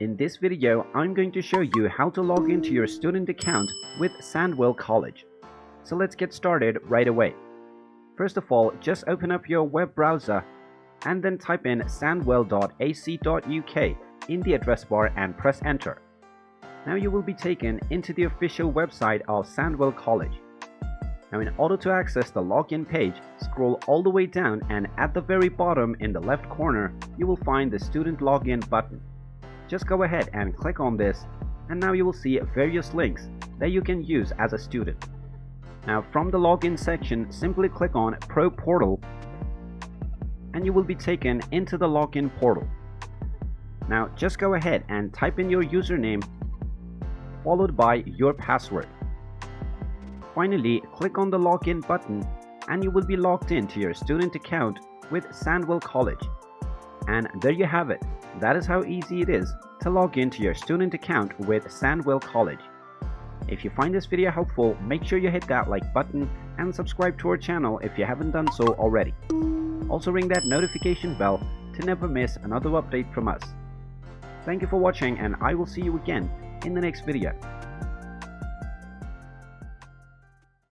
In this video, I'm going to show you how to log into your student account with Sandwell College. So let's get started right away. First of all, just open up your web browser and then type in sandwell.ac.uk in the address bar and press enter. Now you will be taken into the official website of Sandwell College. Now in order to access the login page, scroll all the way down and at the very bottom in the left corner, you will find the student login button. Just go ahead and click on this, and now you will see various links that you can use as a student. Now from the login section, simply click on Pro Portal and you will be taken into the login portal. Now just go ahead and type in your username followed by your password. Finally, click on the login button and you will be logged into your student account with Sandwell College. And there you have it. That is how easy it is to log into your student account with Sandwell College. If you find this video helpful, make sure you hit that like button and subscribe to our channel if you haven't done so already. Also ring that notification bell to never miss another update from us. Thank you for watching, and I will see you again in the next video.